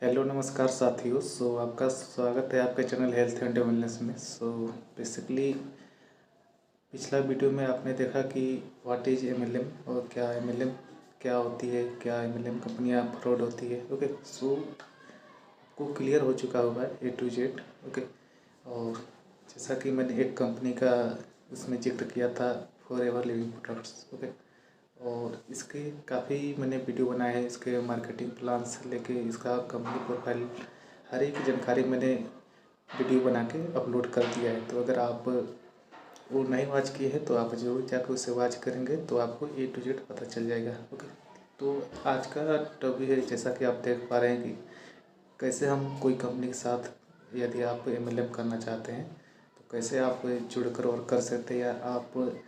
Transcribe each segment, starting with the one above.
Hello नमस्कार साथियों। आपका स्वागत है आपके चैनल हेल्थ एंड वेलनेस में। बेसिकली पिछला वीडियो में आपने देखा कि व्हाट इज एमएलएम और क्या एमएलएम क्या होती है, क्या एमएलएम कंपनियां फ्रॉड होती है। ओके, आपको क्लियर हो चुका होगा ए टू जेड। ओके, और जैसा कि मैंने एक कंपनी का उसमें जिक्र किया था, फॉरएवर लिविंग प्रोडक्ट्स। ओके, और इसके काफ़ी मैंने वीडियो बनाए हैं, इसके मार्केटिंग प्लान से लेके इसका कंपनी प्रोफाइल हर एक जानकारी मैंने वीडियो बना के अपलोड कर दिया है। तो अगर आप वो नहीं वॉच किए हैं तो आप ज़रूर जाकर उसे वॉच करेंगे तो आपको ए टू जेड पता चल जाएगा। ओके, तो आज का टॉपिक है, जैसा कि आप देख पा रहे हैं, कि कैसे हम कोई कंपनी के साथ यदि आप एमएलएम करना चाहते हैं तो कैसे आप जुड़कर वर्क कर सकते हैं, या आप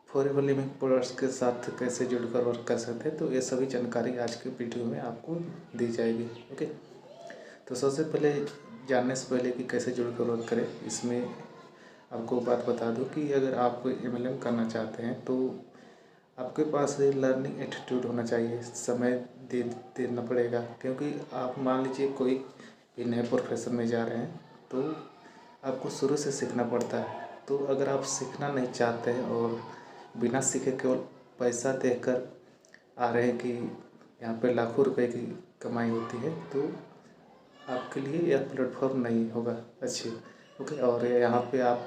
फॉरएवर लिविंग प्रोडक्ट्स के साथ कैसे जुड़कर वर्क कर सकते हैं। तो ये सभी जानकारी आज के वीडियो में आपको दी जाएगी। ओके, तो सबसे पहले जानने से पहले कि कैसे जुड़कर वर्क करें, इसमें आपको बात बता दूं कि अगर आप एमएलएम करना चाहते हैं तो आपके पास लर्निंग एटीट्यूड होना चाहिए, समय देना पड़ेगा। क्योंकि आप मान लीजिए कोई भी नए प्रोफेशन में जा रहे हैं तो आपको शुरू से सीखना पड़ता है। तो अगर आप सीखना नहीं चाहते हैं और बिना सीखे केवल पैसा देकर आ रहे हैं कि यहाँ पे लाखों रुपए की कमाई होती है, तो आपके लिए यह प्लेटफॉर्म नहीं होगा अच्छी। ओके, और यहाँ पे आप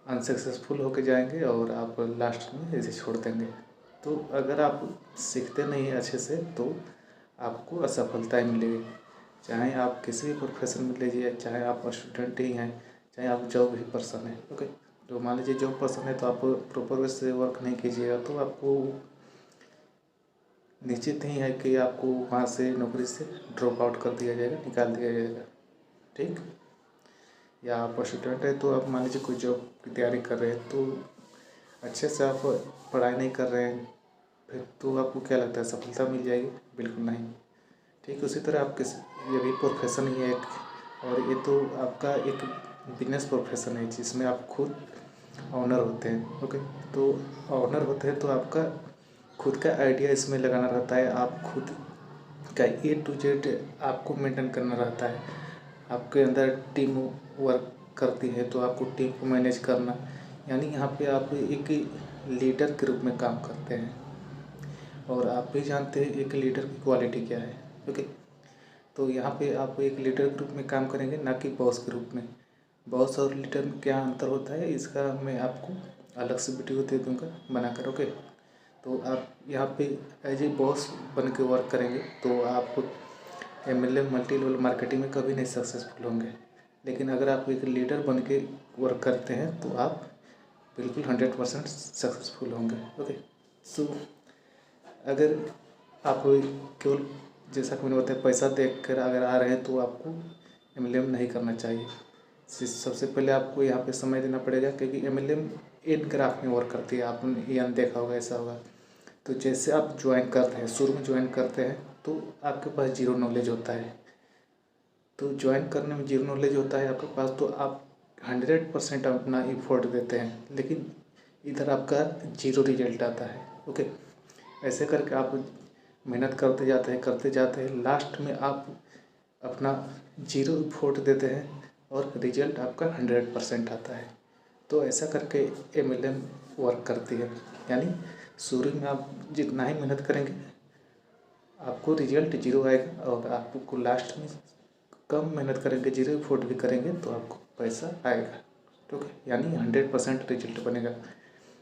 अनसक्सेसफुल होके जाएंगे और आप लास्ट में ऐसे छोड़ देंगे। तो अगर आप सीखते नहीं हैं अच्छे से तो आपको असफलता ही मिलेगी। चाहे आप किसी भी प्रोफेशन में लीजिए, चाहे आप स्टूडेंट ही हैं, चाहे आप जॉब ही पर्सन है। ओके, तो मान लीजिए जॉब पर्सन है तो आप प्रॉपर वे से वर्क नहीं कीजिएगा तो आपको निश्चित ही है कि आपको वहाँ से नौकरी से ड्रॉप आउट कर दिया जाएगा, निकाल दिया जाएगा। ठीक, या आप स्टूडेंट है तो आप मान लीजिए कोई जॉब की तैयारी कर रहे हैं तो अच्छे से आप पढ़ाई नहीं कर रहे हैं, फिर तो आपको क्या लगता है सफलता मिल जाएगी? बिल्कुल नहीं। ठीक, उसी तरह आप ये भी प्रोफेशन ही है एक, और ये तो आपका एक बिजनेस प्रोफेशन है जिसमें आप खुद ऑनर होते हैं। ओके, तो ऑनर होते हैं तो आपका खुद का आइडिया इसमें लगाना रहता है, आप खुद का ए टू जेड आपको मेंटेन करना रहता है। आपके अंदर टीम वर्क करती है तो आपको टीम को मैनेज करना, यानी यहाँ पे आप एक लीडर के रूप में काम करते हैं। और आप भी जानते हैं एक लीडर की क्वालिटी क्या है। ओके, तो यहाँ पे आप एक लीडर के रूप में काम करेंगे, ना कि बॉस के रूप में। बॉस और लीडर में क्या अंतर होता है इसका मैं आपको अलग से वीडियो दे दूँगा बनाकर। ओके, तो आप यहाँ पे एज ए बॉस बन के वर्क करेंगे तो आप एमएलएम मल्टी लेवल मार्केटिंग में कभी नहीं सक्सेसफुल होंगे। लेकिन अगर आप एक लीडर बन के वर्क करते हैं तो आप बिल्कुल 100% सक्सेसफुल होंगे। ओके, सो अगर आप केवल जैसा कि मैंने बताया पैसा देख कर अगर आ रहे हैं तो आपको एमएलएम नहीं करना चाहिए। सबसे पहले आपको यहाँ पे समय देना पड़ेगा, क्योंकि एमएलएम एन ग्राफ में वर्क करती है। आपने ये देखा होगा, ऐसा होगा। तो जैसे आप ज्वाइन करते हैं, शुरू में ज्वाइन करते हैं तो आपके पास जीरो नॉलेज होता है। तो ज्वाइन करने में जीरो नॉलेज होता है आपके पास, तो आप 100% अपना एफर्ट देते हैं, लेकिन इधर आपका जीरो रिजल्ट आता है। ओके, ऐसे करके आप मेहनत करते जाते हैं, लास्ट में आप अपना जीरो एफर्ट देते हैं और रिजल्ट आपका 100% आता है। तो ऐसा करके एमएलएम वर्क करती है, यानी शुरू में आप जितना ही मेहनत करेंगे आपको रिजल्ट जीरो आएगा, और आपको लास्ट में कम मेहनत करेंगे, जीरो एफर्ट भी करेंगे तो आपको पैसा आएगा। ठीक है, यानी 100% रिजल्ट बनेगा।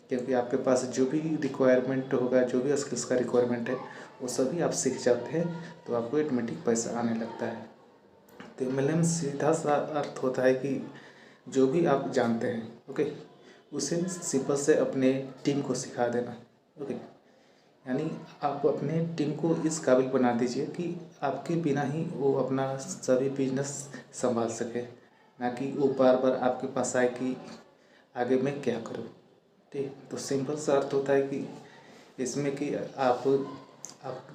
क्योंकि आपके पास जो भी रिक्वायरमेंट होगा, जो भी स्किल्स का रिक्वायरमेंट है वो सभी आप सीख जाते हैं तो आपको ऑटोमेटिक पैसा आने लगता है। तो एमएलएम सीधा सा अर्थ होता है कि जो भी आप जानते हैं, ओके, उसे सिंपल से अपने टीम को सिखा देना। ओके, यानी आप अपने टीम को इस काबिल बना दीजिए कि आपके बिना ही वो अपना सभी बिजनेस संभाल सके, ना कि वो बार बार आपके पास आए कि आगे मैं क्या करूँ। ठीक, तो सिंपल सा अर्थ होता है कि इसमें कि आप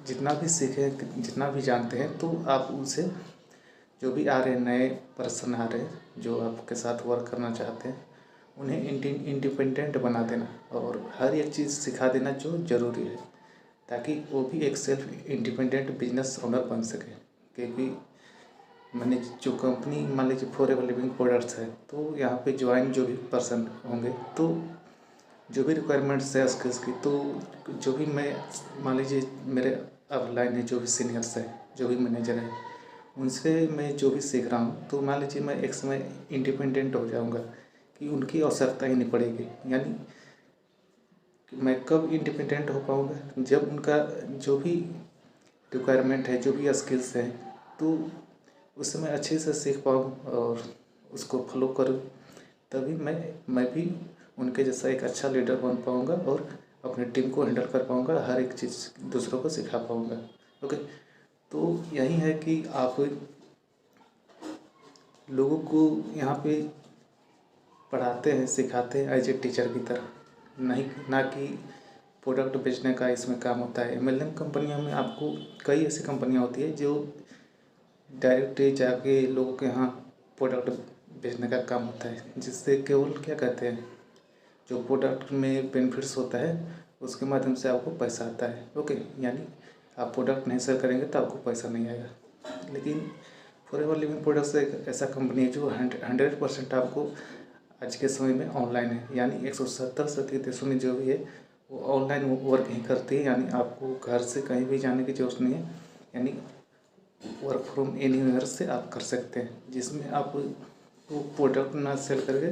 जितना भी सीखें, जितना भी जानते हैं, तो आप उसे जो भी आ रहे नए पर्सन आ रहे हैं जो आपके साथ वर्क करना चाहते हैं उन्हें इंडिपेंडेंट बना देना और हर एक चीज़ सिखा देना जो ज़रूरी है, ताकि वो भी एक सेल्फ इंडिपेंडेंट बिजनेस ओनर बन सके। क्योंकि मैंने जो कंपनी मान लीजिए फॉरएवर लिविंग प्रोडक्ट्स है, तो यहाँ पे ज्वाइन जो भी पर्सन होंगे, तो जो भी रिक्वायरमेंट्स है स्किल्स की, तो जो भी मैं मान लीजिए मेरे अपलाइन है, जो भी सीनियर्स है, जो भी मैनेजर है, उनसे मैं जो भी सीख रहा हूँ, तो मान लीजिए मैं एक समय इंडिपेंडेंट हो जाऊँगा कि उनकी आवश्यकता ही नहीं पड़ेगी। यानी मैं कब इंडिपेंडेंट हो पाऊँगा, जब उनका जो भी रिक्वायरमेंट है, जो भी स्किल्स हैं, तो उसे मैं अच्छे से सीख पाऊँ और उसको फॉलो करूँ। तभी मैं भी उनके जैसा एक अच्छा लीडर बन पाऊँगा और अपनी टीम को हैंडल कर पाऊँगा, हर एक चीज़ दूसरों को सिखा पाऊँगा। ओके, तो यही है कि आप लोगों को यहाँ पे पढ़ाते हैं, सिखाते हैं एज ए टीचर की तरह, नहीं ना कि प्रोडक्ट बेचने का इसमें काम होता है। एमएलएम कंपनियों में आपको कई ऐसी कंपनियाँ होती है जो डायरेक्ट जाके लोगों के यहाँ प्रोडक्ट बेचने का काम होता है, जिससे केवल क्या कहते हैं, जो प्रोडक्ट में बेनिफिट्स होता है उसके माध्यम से आपको पैसा आता है। ओके, यानी आप प्रोडक्ट नहीं सेल करेंगे तो आपको पैसा नहीं आएगा। लेकिन फॉरएवर लिविंग प्रोडक्ट्स एक ऐसा कंपनी है जो 100% आपको आज के समय में ऑनलाइन है, यानी 170 देशों में जो भी है वो ऑनलाइन वर्क ही करती है। यानी आपको घर से कहीं भी जाने की ज़रूरत नहीं है, यानी वर्क फ्रॉम एनीवेयर से आप कर सकते हैं, जिसमें आप वो प्रोडक्ट ना सेल करके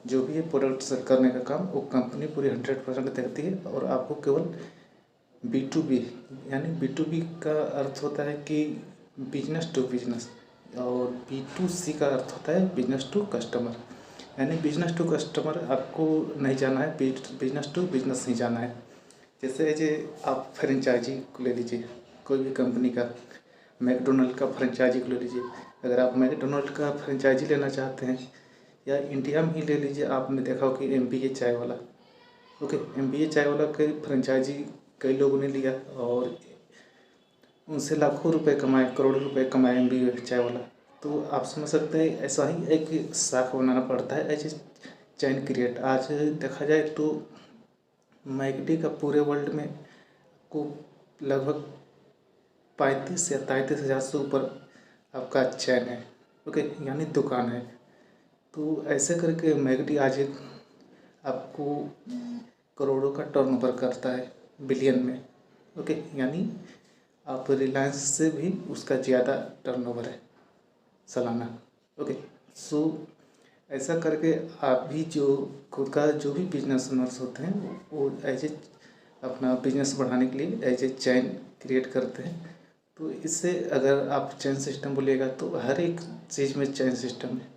जो भी है प्रोडक्ट सेल करने का काम वो कंपनी पूरी 100% देखती है। और आपको केवल B2B, यानी B2B का अर्थ होता है कि बिजनेस टू बिजनेस, और B2C का अर्थ होता है बिजनेस टू कस्टमर। यानी बिजनेस टू कस्टमर आपको नहीं जाना है, बिजनेस टू बिजनेस ही जाना है। जैसे आप फ्रेंचाइजी को ले लीजिए, कोई भी कंपनी का, मैकडोनल्ड का फ्रेंचाइजी को ले लीजिए। अगर आप मैकडोनल्ड का फ्रेंचाइजी लेना चाहते हैं, या इंडिया में ही ले लीजिए, आपने देखा हो कि MBA चाय वाला, ओके, MBA चाय वाला के फ्रेंचाइजी कई लोगों ने लिया और उनसे लाखों रुपए कमाए, करोड़ों रुपए कमाए MBA चाय वाला। तो आप समझ सकते हैं ऐसा ही एक शाख बनाना पड़ता है, ऐसे चैन क्रिएट। आज देखा जाए तो मैकडी का पूरे वर्ल्ड में को लगभग 35 या 33 हज़ार से ऊपर आपका चैन है, ओके, यानी दुकान है। तो ऐसे करके मैकडी आज एक आपको करोड़ों का टर्नओवर करता है, बिलियन में, ओके, यानी आप रिलायंस से भी उसका ज़्यादा टर्नओवर है सालाना। ओके, सो ऐसा करके आप भी जो खुद का जो भी बिजनेस ओनर्स होते हैं वो एज ए अपना बिजनेस बढ़ाने के लिए एज ए चैन क्रिएट करते हैं। तो इससे अगर आप चैन सिस्टम बोलिएगा तो हर एक चीज़ में चैन सिस्टम है।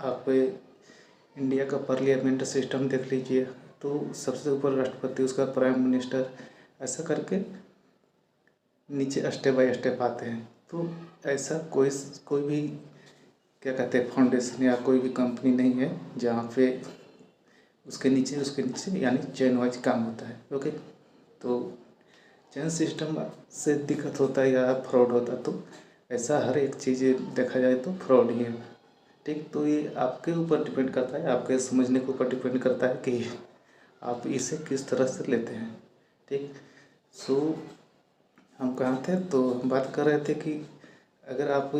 आप इंडिया का पार्लियामेंट सिस्टम देख लीजिए, तो सबसे ऊपर राष्ट्रपति, उसका प्राइम मिनिस्टर, ऐसा करके नीचे स्टेप बाय स्टेप आते हैं। तो ऐसा कोई भी क्या कहते हैं फाउंडेशन या कोई भी कंपनी नहीं है जहाँ पे उसके नीचे यानी चेन वाइज काम होता है। ओके, तो चेन सिस्टम से दिक्कत होता है या फ्रॉड होता है, तो ऐसा हर एक चीज़ देखा जाए तो फ्रॉड ही है। ठीक, तो ये आपके ऊपर डिपेंड करता है, आपके समझने के ऊपर डिपेंड करता है कि आप इसे किस तरह से लेते हैं। ठीक, सो हम कहाँ थे, तो हम बात कर रहे थे कि अगर आप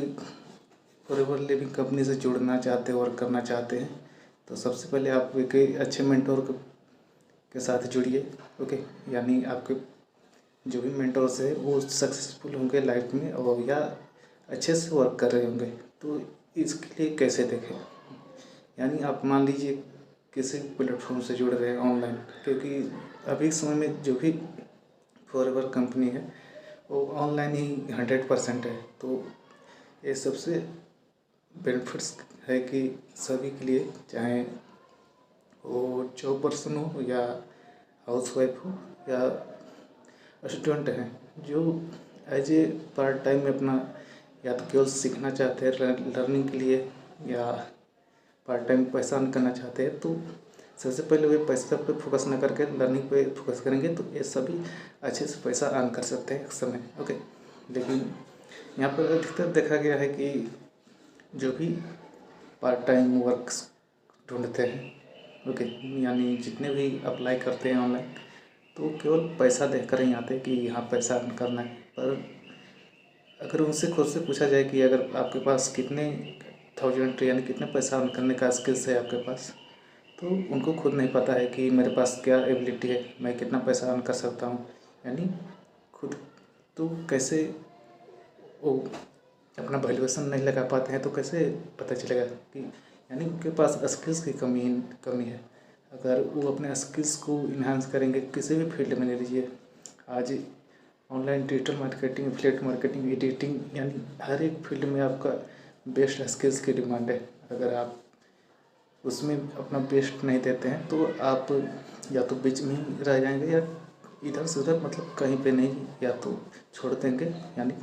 फॉरएवर लिविंग कंपनी से जुड़ना चाहते हो और करना चाहते हैं, तो सबसे पहले आप एक अच्छे मेंटोर के साथ जुड़िए। ओके, यानी आपके जो भी मेंटोर्स है वो सक्सेसफुल होंगे लाइफ में और या अच्छे से वर्क कर रहे होंगे। तो इसके लिए कैसे देखें, यानी आप मान लीजिए किसी प्लेटफॉर्म से जुड़ रहे हैं ऑनलाइन, क्योंकि अभी समय में जो भी फॉरएवर कंपनी है वो ऑनलाइन ही 100% है। तो ये सबसे बेनिफिट्स है कि सभी के लिए, चाहे वो जॉब पर्सन हो या हाउसवाइफ हो या स्टूडेंट हैं, जो एज ए पार्ट टाइम में अपना या तो केवल सीखना चाहते हैं लर्निंग के लिए या पार्ट टाइम पैसा अर्न करना चाहते हैं, तो सबसे पहले वे पैसा पे फोकस ना करके लर्निंग पे फोकस करेंगे तो ये सभी अच्छे से पैसा अर्न कर सकते हैं एक समय। ओके, लेकिन यहाँ पर अधिकतर देखा गया है कि जो भी पार्ट टाइम वर्क्स ढूंढते हैं, ओके, यानी जितने भी अप्लाई करते हैं ऑनलाइन, तो केवल पैसा देखकर ही आते हैं कि यहाँ पैसा अर्न करना है। पर अगर उनसे खुद से पूछा जाए कि अगर आपके पास कितने थाउजेंड यानी कितने पैसा अर्न करने का स्किल्स है आपके पास, तो उनको खुद नहीं पता है कि मेरे पास क्या एबिलिटी है, मैं कितना पैसा अर्न कर सकता हूँ। यानी खुद तो कैसे वो अपना वैल्यूएशन नहीं लगा पाते हैं, तो कैसे पता चलेगा कि यानी उनके पास स्किल्स की कमी है। अगर वो अपने स्किल्स को इन्हांस करेंगे किसी भी फील्ड में ले लीजिए, आज online digital marketing, affiliate marketing, editing, यानी हर एक फील्ड में आपका बेस्ट स्किल्स की डिमांड है। अगर आप उसमें अपना बेस्ट नहीं देते हैं तो आप या तो बीच में ही रह जाएंगे या इधर से उधर, मतलब कहीं पे नहीं, या तो छोड़ देंगे, यानी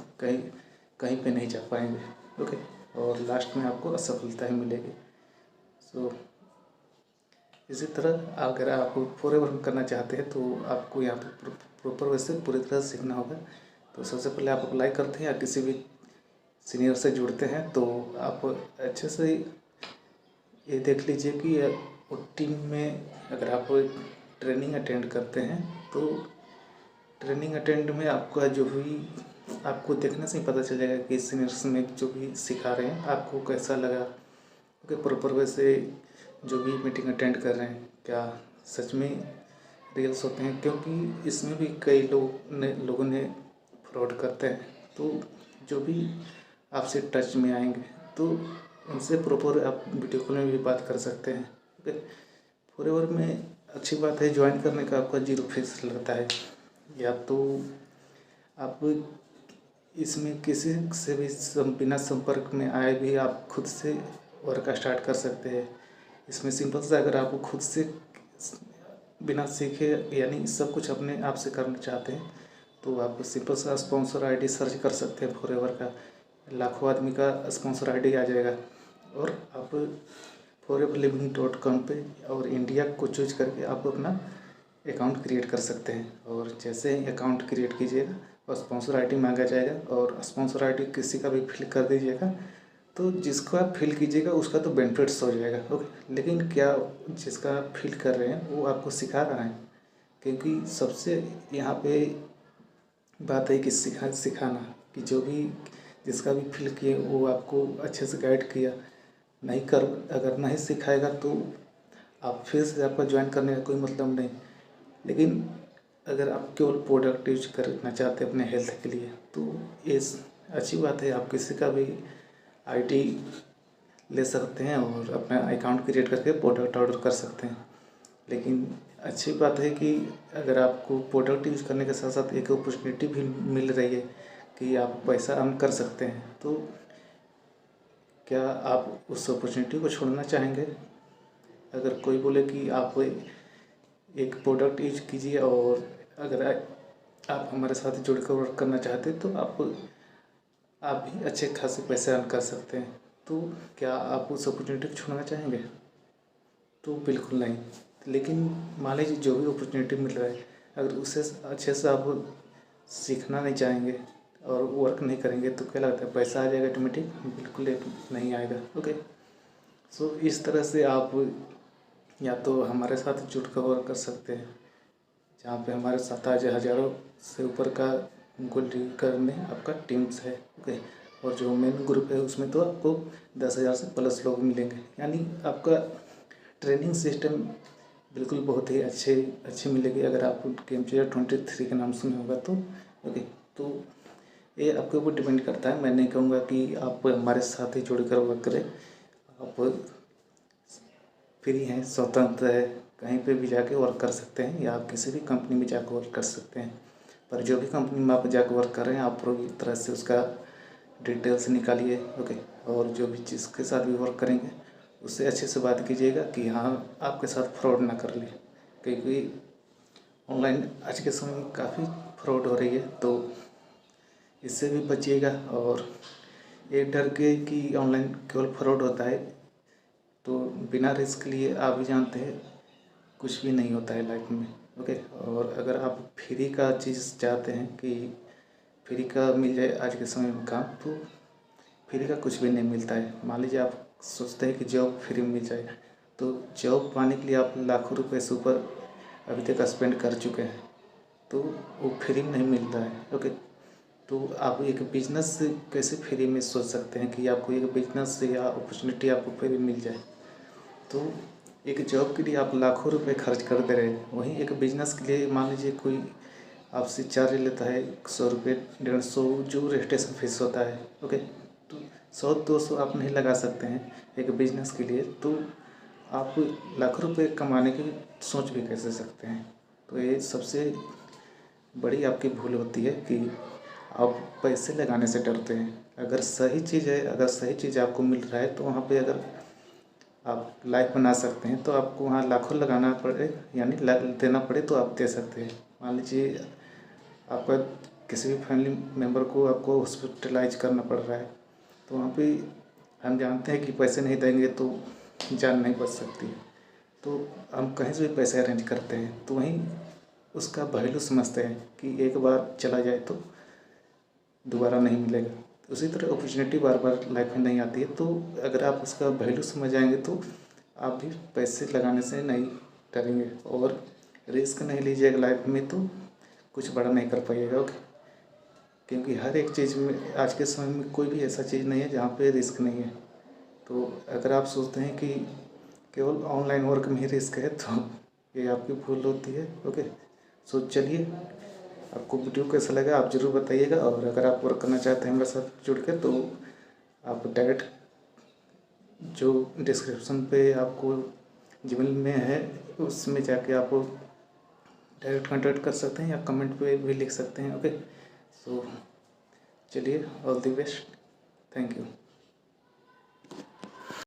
कहीं पे नहीं जा पाएंगे। ओके, और लास्ट में आपको असफलता ही मिलेगी। सो इसी तरह अगर आप फॉरएवर करना चाहते हैं तो आपको यहाँ पे प्रॉपर वैसे पूरी तरह सीखना होगा। तो सबसे पहले आप अप्लाई करते हैं या किसी भी सीनियर से जुड़ते हैं, तो आप अच्छे से ये देख लीजिए कि वो टीम में अगर आप ट्रेनिंग अटेंड करते हैं तो ट्रेनिंग अटेंड में आपका जो भी आपको देखने से ही पता चल जाएगा कि सीनियर्स में जो भी सिखा रहे हैं आपको कैसा लगा। ओके, प्रॉपर वैसे जो भी मीटिंग अटेंड कर रहे हैं क्या सच में रियल्स होते हैं, क्योंकि इसमें भी कई लोगों ने फ्रॉड करते हैं। तो जो भी आपसे टच में आएंगे तो उनसे प्रॉपर आप वीडियो कॉल में भी बात कर सकते हैं। ओके, फॉरएवर में अच्छी बात है, ज्वाइन करने का आपका 0 फीस लगता है, या तो आप इसमें किसी से भी बिना संपर्क में आए भी आप खुद से वर्क स्टार्ट कर सकते हैं। इसमें सिंपल सा, अगर आप खुद से बिना सीखे यानी सब कुछ अपने आप से करना चाहते हैं तो आप सिंपल सा स्पॉन्सर आईडी सर्च कर सकते हैं फॉरएवर का, लाखों आदमी का स्पॉन्सर आईडी आ जाएगा, और आप foreverliving.com पे और इंडिया को चूज करके आप अपना अकाउंट क्रिएट कर सकते हैं। और जैसे ही अकाउंट क्रिएट कीजिएगा और स्पॉन्सर आईडी मांगा जाएगा, और स्पॉन्सर आईडी किसी का भी फिल कर दीजिएगा, तो जिसको आप फिल कीजिएगा उसका तो बेनिफिट्स हो जाएगा। ओके, लेकिन क्या जिसका आप फिल कर रहे हैं वो आपको सिखा रहा है? क्योंकि सबसे यहाँ पे बात है कि सिखाना, कि जो भी जिसका भी फिल किए वो आपको अच्छे से गाइड किया, अगर नहीं सिखाएगा तो आप फिर से आपका ज्वाइन करने का कोई मतलब नहीं। लेकिन अगर आप केवल प्रोडक्ट यूज करना चाहते हैं अपने हेल्थ के लिए, तो ये अच्छी बात है, आप किसी का भी आईडी ले सकते हैं और अपना अकाउंट क्रिएट करके प्रोडक्ट ऑर्डर कर सकते हैं। लेकिन अच्छी बात है कि अगर आपको प्रोडक्ट यूज करने के साथ साथ एक अपॉर्चुनिटी भी मिल रही है कि आप पैसा अर्न कर सकते हैं, तो क्या आप उस अपॉर्चुनिटी को छोड़ना चाहेंगे? अगर कोई बोले कि आप एक प्रोडक्ट यूज कीजिए और अगर आप हमारे साथ जुड़कर वर्क करना चाहते हैं तो आप भी अच्छे खासे पैसे अर्न कर सकते हैं, तो क्या आप उस अपॉर्चुनिटी को छोड़ना चाहेंगे? तो बिल्कुल नहीं। लेकिन मान लीजिए जो भी अपॉर्चुनिटी मिल रहा है, अगर उसे अच्छे से आप सीखना नहीं चाहेंगे और वर्क नहीं करेंगे तो क्या लगता है पैसा आ जाएगा ऑटोमेटिक? बिल्कुल नहीं आएगा। ओके, सो इस तरह से आप या तो हमारे साथ जुड़कर वर्क कर सकते हैं, जहाँ पे हमारे साथ आज हज़ारों से ऊपर का गोल्ड में आपका टीम्स है। ओके, और जो मेन ग्रुप है उसमें तो आपको 10,000 से प्लस लोग मिलेंगे। यानी आपका ट्रेनिंग सिस्टम बिल्कुल बहुत ही अच्छी मिलेगी अगर आप गेम चेंजर 23 के नाम सुने होगा तो। ओके, तो ये आपके ऊपर डिपेंड करता है। मैं नहीं कहूँगा कि आप हमारे साथ ही जुड़कर वर्क करें, आप फ्री हैं, स्वतंत्र है, कहीं पे भी जाके वर्क कर सकते हैं या आप किसी भी कंपनी में जाकर वर्क कर सकते हैं। पर जो भी कंपनी में आप जाकर वर्क कर रहे हैं आप पूरी तरह से उसका डिटेल्स निकालिए। ओके, और जो भी जिसके साथ भी वर्क करेंगे उससे अच्छे से बात कीजिएगा कि हाँ आपके साथ फ्रॉड ना कर ले, क्योंकि ऑनलाइन आज के समय में काफ़ी फ्रॉड हो रही है, तो इससे भी बचिएगा। और ये डर के कि ऑनलाइन केवल फ्रॉड होता है, तो बिना रिस्क लिए आप भी जानते हैं कुछ भी नहीं होता है लाइफ में। ओके, और अगर आप फ्री का चीज़ चाहते हैं कि फ्री का मिल जाए आज के समय में काम, तो फ्री का कुछ भी नहीं मिलता है। मान लीजिए आप सोचते हैं कि जॉब फ्री में मिल जाए, तो जॉब पाने के लिए आप लाखों रुपए से ऊपर अभी तक स्पेंड कर चुके हैं, तो वो फ्री में नहीं मिल रहा है। ओके, तो आप एक बिजनेस कैसे फ्री में सोच सकते हैं कि आपको एक बिजनेस या अपॉर्चुनिटी आपको फ्री मिल जाए। तो एक जॉब के लिए आप लाखों रुपए खर्च कर दे रहे हैं, वहीं एक बिजनेस के लिए मान लीजिए कोई आपसे चार्ज लेता है 100 रुपये 150 जो रजिस्ट्रेशन फीस होता है। ओके, तो 100-200 आप नहीं लगा सकते हैं एक बिजनेस के लिए, तो आप लाखों रुपए कमाने की सोच भी कैसे सकते हैं। तो ये सबसे बड़ी आपकी भूल होती है कि आप पैसे लगाने से डरते हैं। अगर सही चीज़ है, अगर सही चीज़ आपको मिल रहा है तो वहाँ पे अगर आप लाइफ बना सकते हैं, तो आपको वहाँ लाखों लगाना पड़े यानी देना पड़े तो आप दे सकते हैं। मान लीजिए आपका किसी भी फैमिली मेम्बर को आपको हॉस्पिटलाइज करना पड़ रहा है, तो वहाँ पे हम जानते हैं कि पैसे नहीं देंगे तो जान नहीं बच सकती, तो हम कहीं से भी पैसे अरेंज करते हैं। तो वहीं उसका वैल्यू समझते हैं कि एक बार चला जाए तो दोबारा नहीं मिलेगा। उसी तरह अपॉर्चुनिटी बार बार लाइफ में नहीं आती है, तो अगर आप उसका वैल्यू समझ जाएंगे तो आप भी पैसे लगाने से नहीं डरेंगे और रिस्क नहीं लीजिएगा लाइफ में तो कुछ बड़ा नहीं कर पाइएगा। ओके, क्योंकि हर एक चीज़ में आज के समय में कोई भी ऐसा चीज़ नहीं है जहाँ पे रिस्क नहीं है। तो अगर आप सोचते हैं कि केवल ऑनलाइन वर्क में ही रिस्क है तो ये आपकी भूल होती है। ओके, सो चलिए, आपको वीडियो कैसा लगा आप ज़रूर बताइएगा, और अगर आप वर्क करना चाहते हैं मेरे साथ जुड़ के तो आप डायरेक्ट जो डिस्क्रिप्शन पे आपको जीमेल में है उसमें जाके आप डायरेक्ट कॉन्टैक्ट कर सकते हैं या कमेंट पे भी लिख सकते हैं। ओके, सो चलिए, all the best, thank you.